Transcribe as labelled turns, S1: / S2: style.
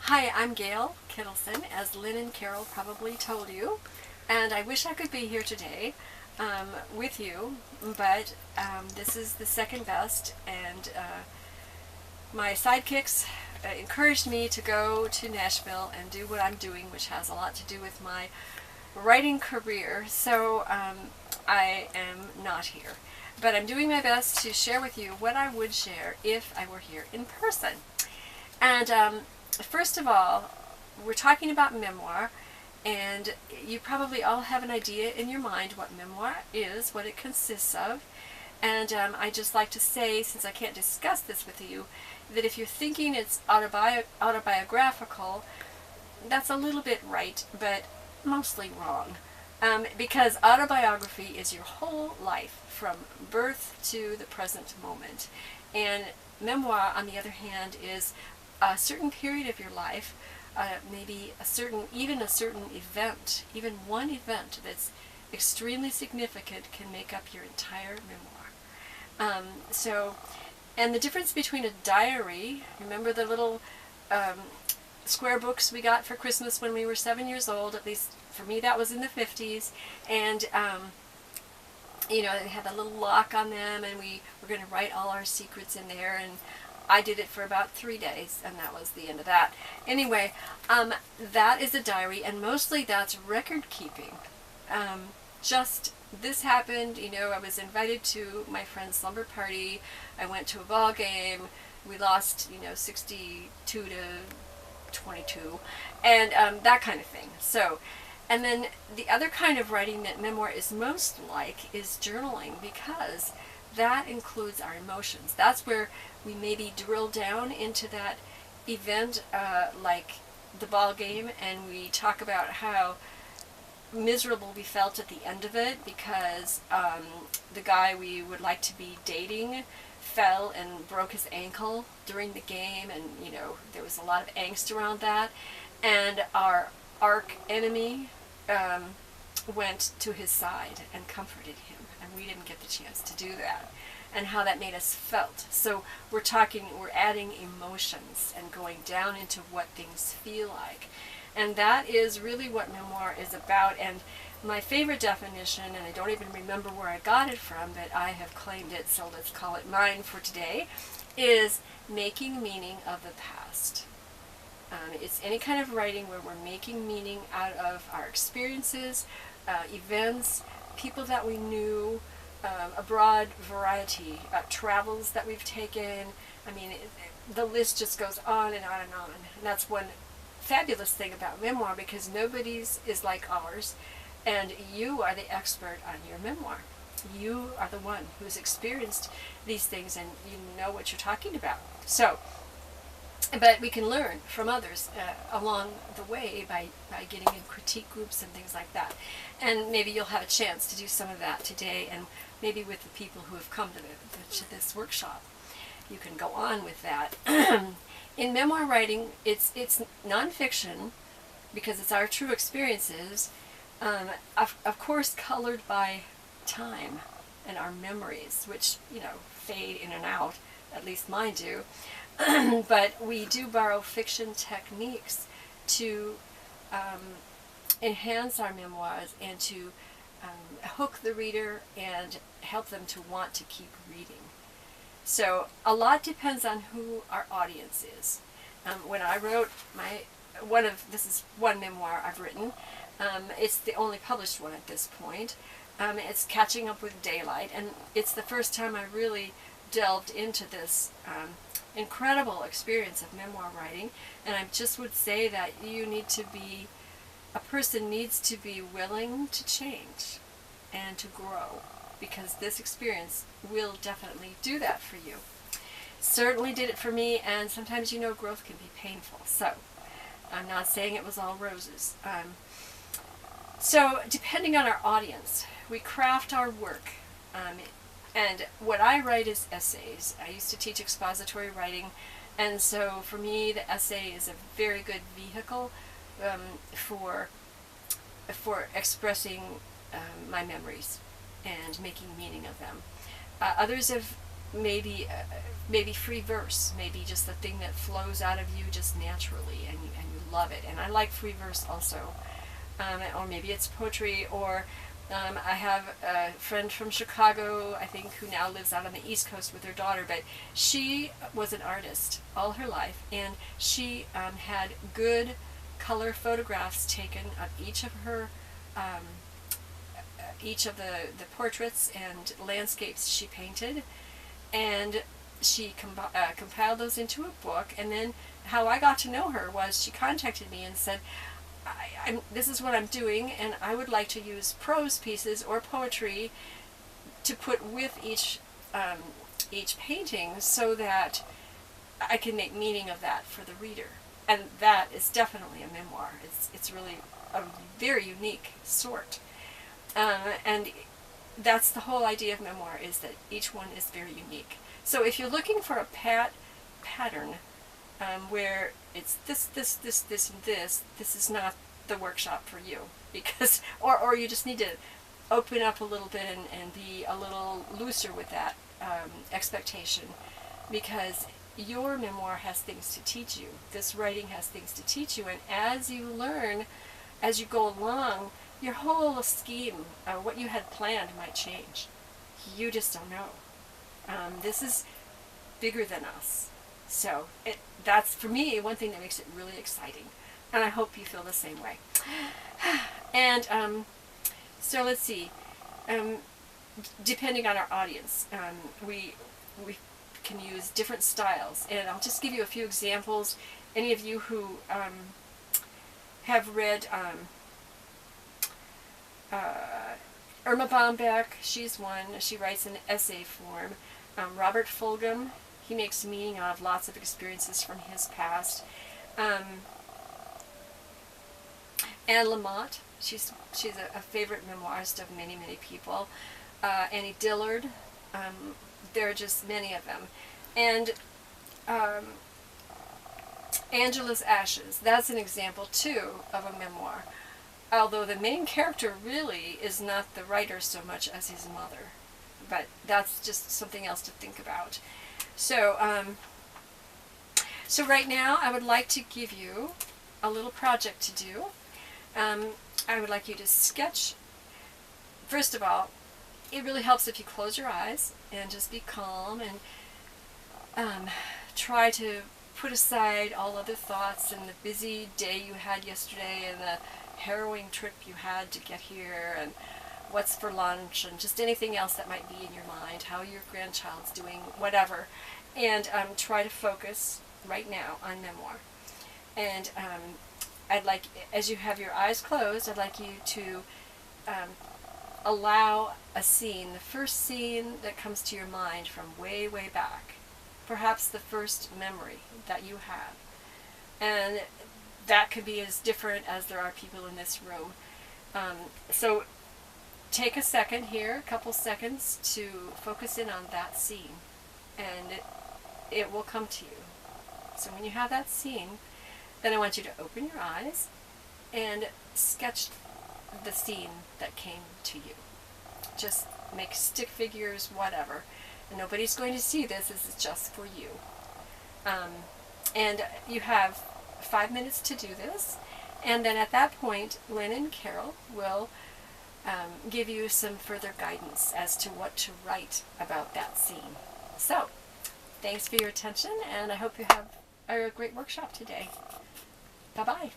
S1: Hi, I'm Gail K, as Lynn and Carol probably told you, and I wish I could be here today with you, but this is the second best, and my sidekicks encouraged me to go to Nashville and do what I'm doing, which has a lot to do with my writing career, so I am not here. But I'm doing my best to share with you what I would share if I were here in person. And first of all, we're talking about memoir, and you probably all have an idea in your mind what memoir is, what it consists of. And I just like to say, since I can't discuss this with you, that if you're thinking it's autobiographical, that's a little bit right, but mostly wrong. Because autobiography is your whole life from birth to the present moment. And memoir, on the other hand, is a certain period of your life, maybe even a certain event, even one event that's extremely significant can make up your entire memoir. And the difference between a diary, remember the little square books we got for Christmas when we were 7 years old, at least for me that was in the 50s, and they had a little lock on them, and we were going to write all our secrets in there, and I did it for about 3 days, and that was the end of that. Anyway, that is a diary, and mostly that's record keeping. Just this happened, I was invited to my friend's slumber party. I went to a ball game. We lost, 62 to 22, and that kind of thing. So, and then the other kind of writing that memoir is most like is journaling, because that includes our emotions. That's where we maybe drill down into that event, like the ball game, and we talk about how miserable we felt at the end of it because the guy we would like to be dating fell and broke his ankle during the game, and there was a lot of angst around that, and our arch enemy went to his side and comforted him, and we didn't get the chance to do that, and how that made us felt. So we're adding emotions and going down into what things feel like, and that is really what memoir is about. And my favorite definition, and I don't even remember where I got it from, but I have claimed it, so let's call it mine for today, is making meaning of the past. It's any kind of writing where we're making meaning out of our experiences, events, people that we knew, a broad variety, travels that we've taken. I mean, the list just goes on and on and on. And that's one fabulous thing about memoir, because nobody's is like ours, and you are the expert on your memoir. You are the one who's experienced these things, and you know what you're talking about. So, but we can learn from others along the way by getting in critique groups and things like that. And maybe you'll have a chance to do some of that today, and maybe with the people who have come to this workshop. You can go on with that. In memoir writing, it's nonfiction, because it's our true experiences, of course colored by time and our memories, which, fade in and out, at least mine do. But we do borrow fiction techniques to enhance our memoirs and to hook the reader and help them to want to keep reading. So a lot depends on who our audience is. When I wrote this is one memoir I've written. It's the only published one at this point. It's Catching Up with Daylight, and it's the first time I really delved into this incredible experience of memoir writing. And I just would say that a person needs to be willing to change and to grow, because this experience will definitely do that for you. Certainly did it for me, and sometimes growth can be painful. So I'm not saying it was all roses. So depending on our audience, we craft our work. And what I write is essays. I used to teach expository writing, and so for me the essay is a very good vehicle for expressing my memories and making meaning of them. Others have maybe free verse, maybe just the thing that flows out of you just naturally, and you love it. And I like free verse also, or maybe it's poetry, or I have a friend from Chicago, I think, who now lives out on the East Coast with her daughter, but she was an artist all her life, and she had good color photographs taken of each of her each of the portraits and landscapes she painted, and she compiled those into a book. And then how I got to know her was she contacted me and said, this is what I'm doing, and I would like to use prose pieces or poetry to put with each painting so that I can make meaning of that for the reader. And that is definitely a memoir. It's really a very unique sort. And that's the whole idea of memoir, is that each one is very unique. So if you're looking for a pattern where it's this, and this is not the workshop for you, because or you just need to open up a little bit and be a little looser with that expectation, because your memoir has things to teach you. This writing has things to teach you, and as you learn, as you go along, your whole scheme, what you had planned, might change. You just don't know. This is bigger than us. So that's, for me, one thing that makes it really exciting. And I hope you feel the same way. And so let's see. Depending on our audience, we can use different styles. And I'll just give you a few examples. Any of you who have read Irma Bombeck, she's one. She writes in essay form. Robert Fulghum, he makes meaning out of lots of experiences from his past. Anne Lamott, she's a favorite memoirist of many, many people. Annie Dillard, there are just many of them. And Angela's Ashes, that's an example too of a memoir. Although the main character really is not the writer so much as his mother. But that's just something else to think about. So, so right now I would like to give you a little project to do. I would like you to sketch. First of all, it really helps if you close your eyes and just be calm and try to put aside all other thoughts and the busy day you had yesterday and the harrowing trip you had to get here and what's for lunch and just anything else that might be in your mind, how your grandchild's doing, whatever. And try to focus right now on memoir. And I'd like, as you have your eyes closed, I'd like you to allow a scene, the first scene that comes to your mind from way, way back. Perhaps the first memory that you have. And that could be as different as there are people in this room. So take a second here, a couple seconds, to focus in on that scene. And it will come to you. So when you have that scene, then I want you to open your eyes and sketch the scene that came to you. Just make stick figures, whatever. And nobody's going to see this. This is just for you. And you have 5 minutes to do this. And then at that point, Lynn and Carol will give you some further guidance as to what to write about that scene. So, thanks for your attention, and I hope you have a great workshop today. Bye-bye.